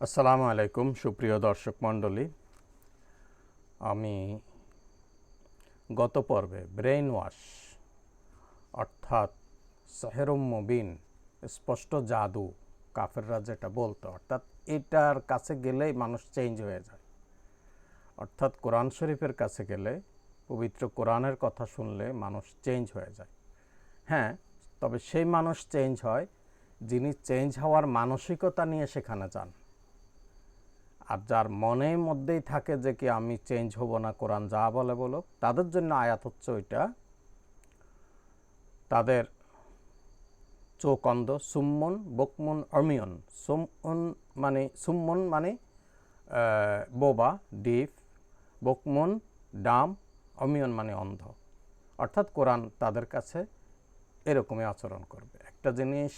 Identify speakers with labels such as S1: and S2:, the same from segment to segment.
S1: আসসালামু আলাইকুম সুপ্রিয় দর্শক মণ্ডলী। আমি গত পর্বে ব্রেইন ওয়াশ অর্থাৎ সেহরুম মুবিন, স্পষ্ট জাদু, কাফেররা যেটা বলতো, অর্থাৎ এটার কাছে গেলেই মানুষ চেঞ্জ হয়ে যায়, অর্থাৎ কোরআন শরীফের কাছে গেলে, পবিত্র কোরআনের কথা শুনলে মানুষ চেঞ্জ হয়ে যায়। হ্যাঁ, তবে সেই মানুষ চেঞ্জ হয় যিনি চেঞ্জ হওয়ার মানসিকতা নিয়ে সেখানে যান। আর যার মনের মধ্যেই থাকে যে কি আমি চেঞ্জ হব না, কোরআন যা বলে বলুক, তাদের জন্য আয়াত হচ্ছে ওইটা। তাদের চোখ অন্ধ, সুম্মন বকমুন অমিয়ন। সুম্মন মানে বোবা, ডিফ, বকমুন ডাম, অমিয়ন মানে অন্ধ। অর্থাৎ কোরআন তাদের কাছে এরকমই আচরণ করবে। একটা জিনিস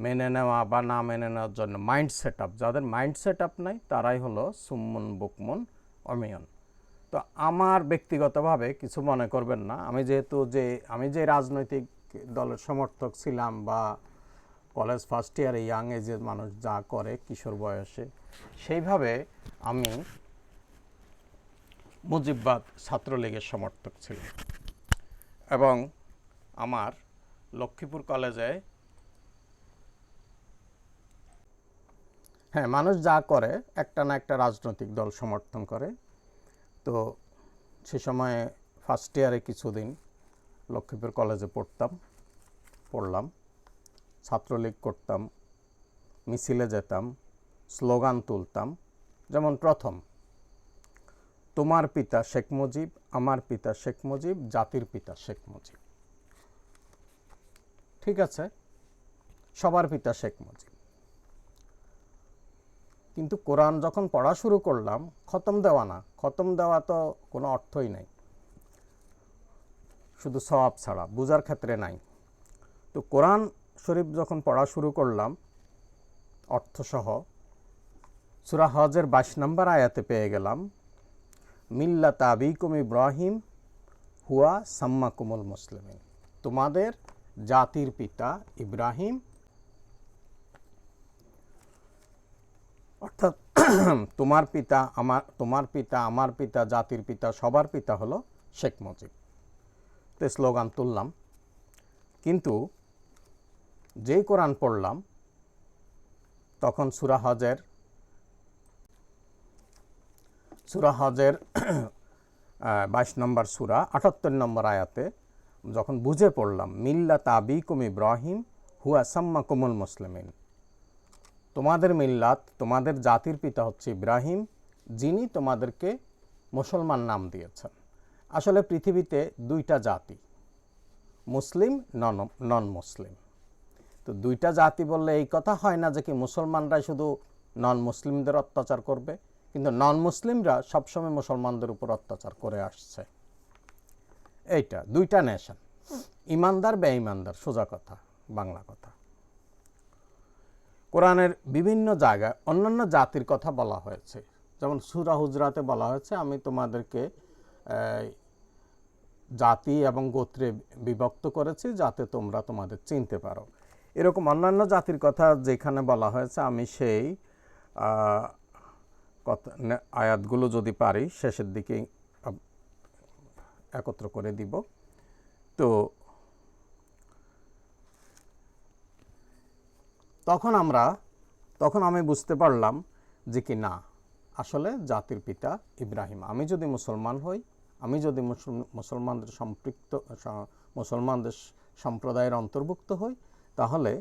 S1: মেনে নেওয়া বা না মেনে নেওয়ার জন্য মাইন্ড সেট আপ, যাদের মাইন্ড সেট আপ নাই তারাই হলো সুম্মন বুকমন অমিয়ন। তো আমার ব্যক্তিগতভাবে কিছু মনে করবেন না, আমি যে রাজনৈতিক দলের সমর্থক ছিলাম বা কলেজ ফার্স্ট ইয়ারে ইয়াং এজের মানুষ যা করে কিশোর বয়সে, সেইভাবে আমি মুজিববাদ ছাত্রলীগের সমর্থক ছিলাম এবং আমার লক্ষ্মীপুর কলেজে মানুষ যা করে একটা না একটা রাজনৈতিক দল সমর্থন করে। তো সে সময়ে ফার্স্ট ইয়ারে কিছুদিন লক্ষ্মীপুর কলেজে পড়লাম, ছাত্রলীগ করতাম, মিছিলে যেতাম, স্লোগান তুলতাম। যেমন প্রথম, তোমার পিতা শেখ মুজিব, আমার পিতা শেখ মুজিব, জাতির পিতা শেখ মুজিব। ঠিক আছে, সবার পিতা শেখ মুজিব। কিন্তু কোরআন যখন পড়া শুরু করলাম, খতম দেওয়া তো কোনো অর্থই নাই, শুধু সওয়াব ছাড়া, বুঝার ক্ষেত্রে নাই। তো কোরআন শরীফ যখন পড়া শুরু করলাম অর্থসহ, সূরা হজের 22 নম্বর আয়াতে পেয়ে গেলাম, মিল্লাত আবিকুম ইব্রাহিম হুয়া সাম্মাকুমুল মুসলিমিন। তোমাদের জাতির পিতা ইব্রাহিম, অর্থাৎ তোমার পিতা আমার পিতা, জাতির পিতা, সবার পিতা হলো শেখ মুজিব। তো স্লোগান তুললাম, কিন্তু যেই কোরআন পড়লাম তখন সূরা হজের 22 নম্বর সূরা 78 নম্বর আয়াতে যখন বুঝে পড়লাম, মিল্লাত আবিকুম ইব্রাহিম হুয়া সাম্মাকুমুল মুসলিমিন, তোমাদের মিল্লাত, তোমাদের জাতির পিতা হচ্ছে ইব্রাহিম, যিনি তোমাদেরকে মুসলমান নাম দিয়েছেন। আসলে পৃথিবীতে দুইটা জাতি, মুসলিম, নন মুসলিম। তো দুইটা জাতি বললে এই কথা হয় না যে কি মুসলমানরাই শুধু নন মুসলিমদের অত্যাচার করবে, কিন্তু নন মুসলিমরা সবসময় মুসলমানদের উপর অত্যাচার করে আসছে। এইটা দুইটা নেশন, ইমানদার বেঈমানদার, সোজা কথা, বাংলা কথা। কোরআনের বিভিন্ন জায়গায় অন্যান্য জাতির কথা বলা হয়েছে, যেমন সূরা হুজরাতে বলা হয়েছে, আমি তোমাদেরকে জাতি এবং গোত্রে বিভক্ত করেছি যাতে তোমরা তোমাদের চিনতে পারো। এরকম অন্যান্য জাতির কথা যেখানে বলা হয়েছে, আমি সেই আয়াতগুলো যদি পারি শেষের দিকে একত্র করে দিব। তো তখন আমি বুঝতে পারলাম যে কি না, আসলে জাতির পিতা ইব্রাহিম। আমি যদি মুসলমান হই, আমি যদি মুসলমানদের সম্প্রদায়ের অন্তর্ভুক্ত হই, তাহলে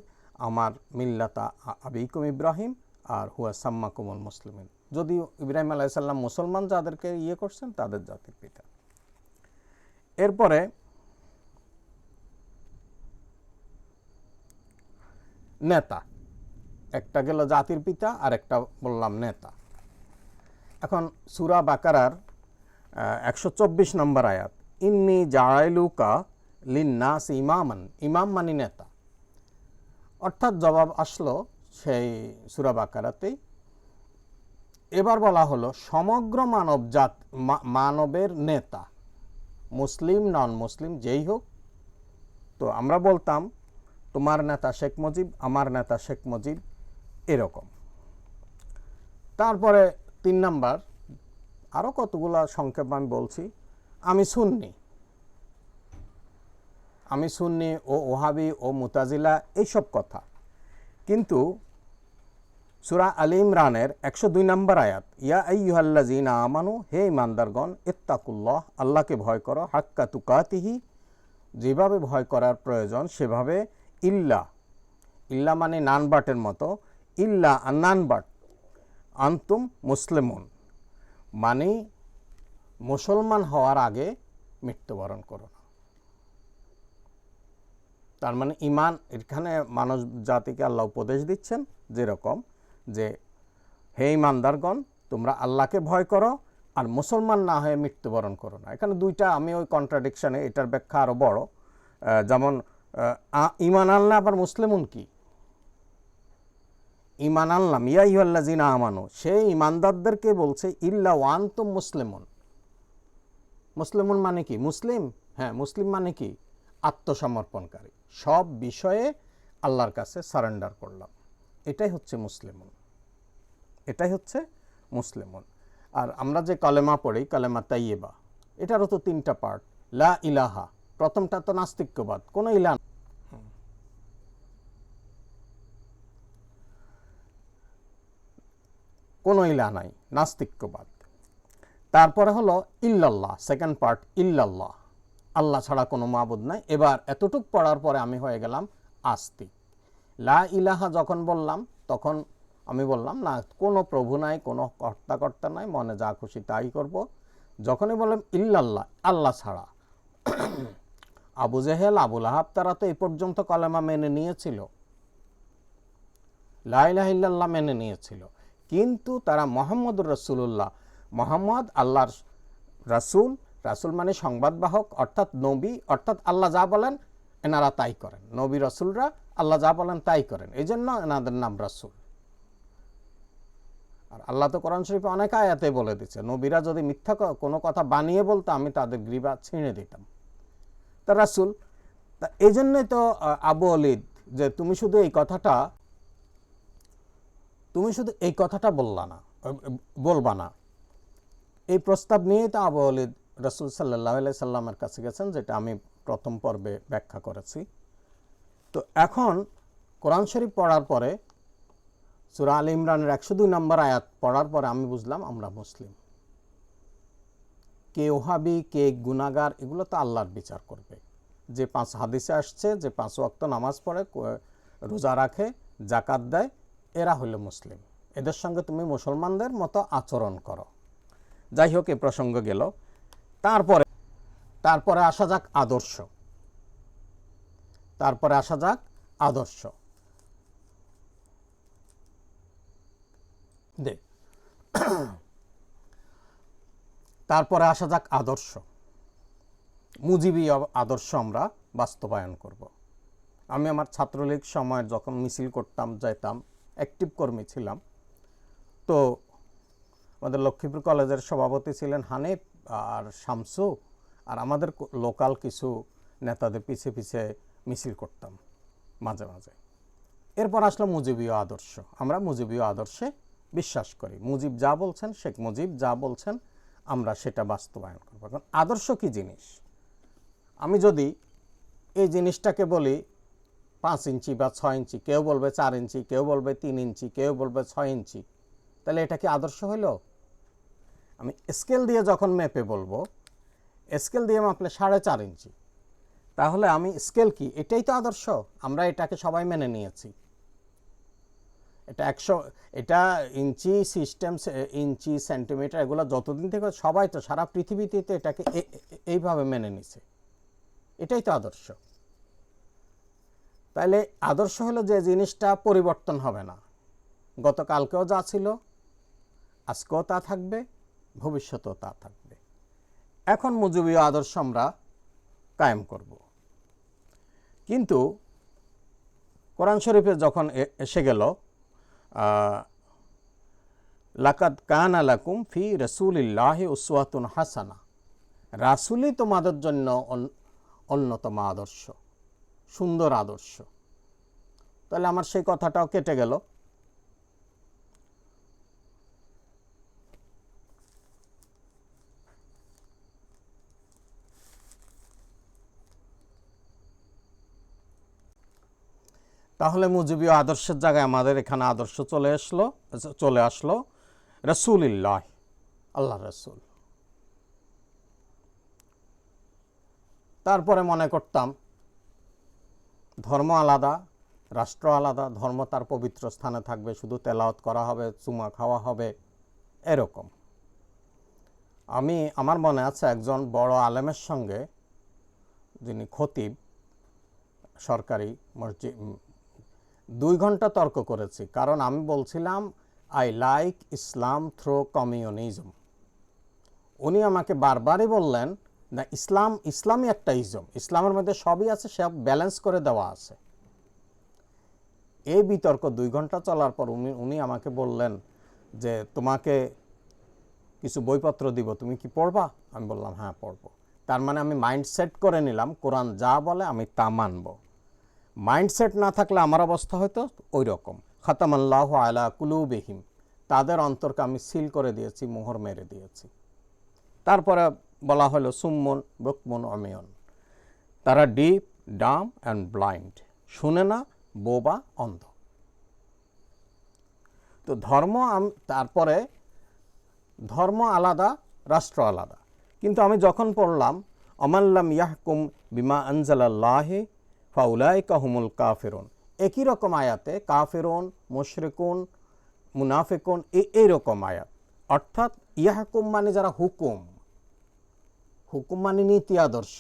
S1: আমার মিল্লাতা আবিকুম ইব্রাহিম আর হুয়া সাম্মাকুমুল মুসলিমিন। যদিও ইব্রাহিম আলাইহিস সালাম মুসলমান যাদেরকে করছেন তাদের জাতির পিতা। এরপরে নেতা, একটা গেল জাতির পিতা আর একটা বললাম নেতা। এখন সূরা বাকারার 124 নম্বর আয়াত, ইন্নী জাআইলুকা লিন্নাস ইমামান, ইমাম মানে নেতা। অর্থাৎ জবাব আসলো সেই সূরা বাকারাতেই। এবার বলা হলো সমগ্র মানবের নেতা, মুসলিম নন মুসলিম যেই হোক। তো আমরা বলতাম তোমার নেতা শেখ মুজিব, আমার নেতা শেখ মুজিব, এরকম। তারপরে 3 নাম্বার, আরও কতগুলো সংক্ষেপ আমি বলছি, আমি সুন্নি ও ওহাবি ও মুতাজিলা এইসব কথা। কিন্তু সূরা আলে ইমরানের 102 নম্বর আয়াত, ইয়া আইয়ুহাল্লাযীনা আমানু, হে ইমানদারগণ, ইত্তাকুল্লাহ, আল্লাহকে ভয় করো, হাক্কা তুকাতিহি, যেভাবে ভয় করার প্রয়োজন সেভাবে, ইল্লা মানে নানবাটের মতো, ইল্লা নানবাট, আনতুম মুসলিমুন, মানে মুসলমান হওয়ার আগে মৃত্যুবরণ করো না। তার মানে ইমান, এখানে মানব জাতিকে আল্লাহ উপদেশ দিচ্ছেন যেরকম যে হে ইমানদারগণ, তোমরা আল্লাহকে ভয় করো আর মুসলমান না হয়ে মৃত্যুবরণ করো না। এখানে দুইটা, আমি ওই কন্ট্রাডিকশানে, এটার ব্যাখ্যা আরও বড়। যেমন ইমান আল্লাহ, আবার মুসলিমুন কি? ইমান আল্লাম ইয়া আইয়ুহাল্লাযীনা আমানু, সেই ইমানদারদেরকে বলছে ইল্লা ওয়ান্তুম মুসলিমুন। মুসলিমুন মানে কি? মুসলিম, হ্যাঁ, মুসলিম মানে কি? আত্মসমর্পণকারী, সব বিষয়ে আল্লাহর কাছে সারেন্ডার করলাম, এটাই হচ্ছে মুসলিমুন, এটাই হচ্ছে মুসলিমুন। আর আমরা যে কালেমা পড়ি, কালেমা তাইয়্যিবা, এটারও তো 3টা পার্ট। লা ইলাহা, প্রথমটা তো নাস্তিক্যবাদ, কোনো ইলাহ, কোনো ইলাহ নাই, নাস্তিক্যবাদ। তারপরে হলো ইল্লাল্লাহ, সেকেন্ড পার্ট, ইল্লাল্লাহ, আল্লাহ ছাড়া কোনো মাবুদ নাই। এবার এতটুক পড়ার পরে আমি হয়ে গেলাম আস্তিক। লা ইলাহা যখন বললাম, তখন আমি বললাম না, কোনো প্রভু নাই, কোনো কর্তা নাই, মনে যা খুশি তাই করব। যখনই বললাম ইল্লাল্লাহ, আল্লাহ ছাড়া, আবু জেহেল, আবুল আহাব, তারা তো এই পর্যন্ত কলেমা মেনে নিয়েছিল, লা ইলাহা ইল্লাল্লাহ মেনে নিয়েছিল, কিন্তু তারা মুহাম্মদুর রাসূলুল্লাহ, মুহাম্মদ আল্লাহর রাসূল, রাসূল মানে সংবাদবাহক, অর্থাৎ নবী, অর্থাৎ আল্লাহ যা বলেন এনারা তাই করেন, নবী রাসূলরা আল্লাহ যা বলেন তাই করেন, এই জন্য এনাদের নাম রাসূল। আর আল্লাহ তো কোরআন শরীফে অনেক আয়াতে বলে দিচ্ছে, নবীরা যদি মিথ্যা কোনো কথা বানিয়ে বলতো আমি তাদের গ্রীবা ছিঁড়ে দিতাম। তা রাসূল, তা এই জন্যই তো আবু ওলীদ, যে তুমি শুধু এই কথাটা বলবা না, এই প্রস্তাব নিয়েই তো আবু ওলীদ রাসূল সাল্লাল্লাহু আলাইহি সাল্লামের কাছে গেছেন, যেটা আমি প্রথম পর্বে ব্যাখ্যা করেছি। তো এখন কোরআন শরীফ পড়ার পরে, সূরা আলে ইমরানের 102 নম্বর আয়াত পড়ার পরে আমি বুঝলাম আমরা মুসলিম। কে ওহাবি, কে গুনাহগার, এগুলো তো আল্লাহর বিচার করবে। যে 5 হাদিসে আসছে, যে 5 ওয়াক্ত নামাজ পড়ে, রোজা রাখে, যাকাত দেয়, এরা হলো মুসলিম, এদের সঙ্গে তুমি মুসলমানদের মতো আচরণ করো। যাই হোক, এ প্রসঙ্গ গেল। তারপরে আসা যাক আদর্শ। তারপরে আসা যাক আদর্শ। মুজিবী আদর্শ আমরা বাস্তবায়ন করব। আমি আমার ছাত্রলীগ সময় যখন মিছিল করতাম, যেতাম, অ্যাক্টিভ কর্মী ছিলাম, তো আমাদের লক্ষ্মীপুর কলেজের সভাপতি ছিলেন হানিফ আর শামসু, আর আমাদের লোকাল কিছু নেতাদের পিছে পিছে মিছিল করতাম মাঝে মাঝে। এরপর আসলো মুজিবীয় আদর্শ। আমরা মুজিবীয় আদর্শে বিশ্বাস করি, মুজিব যা বলছেন, শেখ মুজিব যা বলছেন, আমরা সেটা বাস্তবায়ন করব। এখন আদর্শ কি জিনিস? আমি যদি এই জিনিসটাকে বলি 5 ইঞ্চি বা 6 ইঞ্চি, কেউ বলবে 4 ইঞ্চি, কেউ বলবে 3 ইঞ্চি, কেউ বলবে 6 ইঞ্চি, তাহলে এটা কি আদর্শ হইল? আমি স্কেল দিয়ে যখন মেপে বলবো, স্কেল দিয়ে মাপলে 4.5 ইঞ্চি, তাহলে আমি স্কেল কি? এটাই তো আদর্শ। আমরা এটাকে সবাই মেনে নিয়েছি। এটা 100, এটা ইঞ্চি সিস্টেম, ইঞ্চি, সেন্টিমিটার, এগুলো যতদিন থেকে সবাই তো সারা পৃথিবীতে তো এটাকে এইভাবে মেনে নিছে, এটাই তো আদর্শ। তাহলে আদর্শ হলো যে জিনিসটা পরিবর্তন হবে না, গতকালকেও যা ছিল আজকেও তা থাকবে, ভবিষ্যতেও তা থাকবে। এখন মুজিবীয় আদর্শ আমরা কায়েম করব। কিন্তু কোরআন শরীফে যখন এসে গেল, লাকাদ কানা লাকুম ফি রাসূলিল্লাহি উসওয়াতুন হাসানা, রাসূলই তোমাদের জন্য অন্যতম আদর্শ, সুন্দর আদর্শ। তাহলে আমার সেই কথাটাও কেটে গেল। তাহলে মুজিবীয় আদর্শের জায়গায় আমাদের এখানে আদর্শ চলে আসলো রাসূলুল্লাহ, আল্লাহ রাসূল। তারপরে মনে করতাম ধর্ম আলাদা, রাষ্ট্র আলাদা, ধর্ম তার পবিত্র স্থানে থাকবে, শুধু তেলাওয়াত করা হবে, চুমা খাওয়া হবে, এরকম। আমার মনে আছে একজন বড় আলেমের সঙ্গে, যিনি খতিব সরকারি মসজিদ, 2 ঘন্টা তর্ক করেছি। কারণ আমি বলছিলাম I like Islam through communism. উনি আমাকে বারবারই বললেন না, ইসলামই একটা ইজম, ইসলামের মধ্যে সবই আছে, সব ব্যালেন্স করে দেওয়া আছে। এই বিতর্ক 2 ঘন্টা চলার পর উনি আমাকে বললেন যে তোমাকে কিছু বইপত্র দিব, তুমি কি পড়বা? আমি বললাম হ্যাঁ পড়বো। তার মানে আমি মাইন্ডসেট করে নিলাম কোরআন যা বলে আমি তা মানব। মাইন্ডসেট না থাকলে আমার অবস্থা হয়তো ওই রকম, খাতামাল্লাহু আলা কুলুবিহিম, তাদের অন্তরকে আমি সিল করে দিয়েছি, মোহর মেরে দিয়েছি। তারপরে বলা হলো সুম্মুন বুকমুন অমিয়ন, তারা ডিপ, ডাম অ্যান্ড ব্লাইন্ড, শুনে না, বোবা, অন্ধ। তো তারপরে ধর্ম আলাদা, রাষ্ট্র আলাদা। কিন্তু আমি যখন পড়লাম অমাল্লাম ইয়াহকুম বিমা আনজালাল্লাহি ফাউলাইকা হুমুল কাফিরুন, একই রকম আয়াতে কাফিরুন, মুশরিকুন, মুনাফিকুন, এইরকম আয়াত। অর্থাৎ ইয়াহকুম মানে যারা হুকুম মানে নীতি আদর্শ,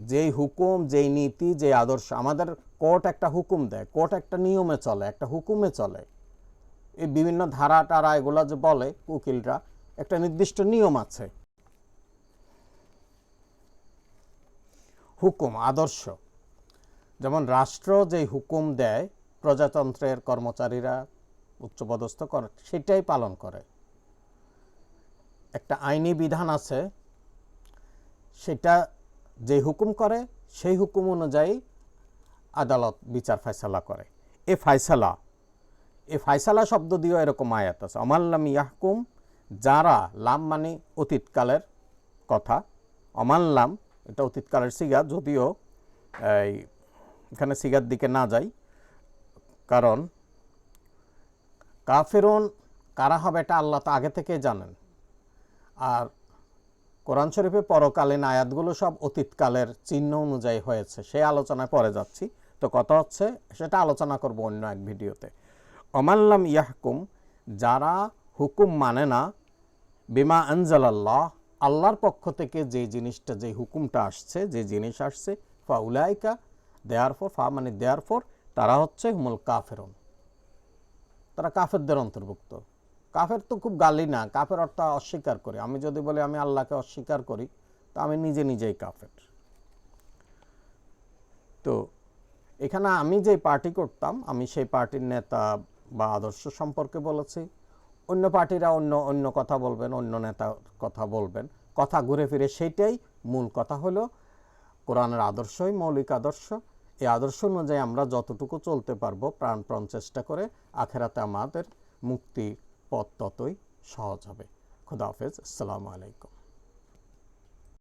S1: যেই হুকুম, যেই নীতি, যে আদর্শ। আমাদের কোর্ট একটা হুকুম দেয়, কোর্ট একটা নিয়মে চলে, একটা হুকুমে চলে। এই বিভিন্ন ধারা টারা এগুলো যে বলে উকিলরা, একটা নির্দিষ্ট নিয়ম আছে। হুকুম, আদর্শ। যেমন রাষ্ট্র যেই হুকুম দেয়, প্রজাতন্ত্রের কর্মচারীরা উচ্চপদস্থ করে সেটাই পালন করে। একটা আইনি বিধান আছে, সেটা যে হুকুম করে সেই হুকুম অনুযায়ী আদালত বিচার ফায়সালা করে। এই ফায়সালা শব্দ দিয়েও এরকম আয়াত আছে, অমাল্লাম ইয়াহকুম, যারা, লাম মানে অতীতকালের কথা, অমাল্লাম এটা অতীতকালের সিগা, যদিও এখানে সিগার দিকে না যাই, কারণ কাফিরুন কারা হবে এটা আল্লাহ তো আগে থেকে জানেন। আর কোরআন শরীফে পরকালীন আয়াতগুলো সব অতীতকালের চিহ্ন অনুযায়ী হয়েছে, সেই আলোচনায় পরে যাচ্ছি। তো কথা হচ্ছে সেটা আলোচনা করব অন্য এক ভিডিওতে। অমাল্লাম ইয়াহকুম, যারা হুকুম মানে না, বিমা আনজালাল্লাহ, আল্লাহর পক্ষ থেকে যে জিনিসটা, যে হুকুমটা আসছে, যে জিনিস আসছে, ফাউলাইকা, দেয়ারফর, ফা মানে দেয়ারফর, তারা হচ্ছে হুমুল কাফিরুন, তারা কাফেরদের অন্তর্ভুক্ত। কাফের তো খুব গালি না, কাফের অর্থ অস্বীকার করে। আমি যদি বলি আমি আল্লাহকে অস্বীকার করি, তো আমি নিজেই কাফের। তো এখানে আমি যে পার্টি করতাম, আমি সেই পার্টির নেতা বা আদর্শ সম্পর্কে বলেছি। অন্য পার্টিরা অন্য কথা বলবেন, অন্য নেতা কথা বলবেন, কথা ঘুরে ফিরে সেইটাই মূল কথা হলো কোরআনের আদর্শই মৌলিক আদর্শ। এই আদর্শ অনুযায়ী আমরা যতটুকু চলতে পারবো প্রাণপণ চেষ্টা করে, আখেরাতে আমাদের মুক্তি পথ ততই সহজ হবে। খোদা হাফেজ, আসসালামু আলাইকুম।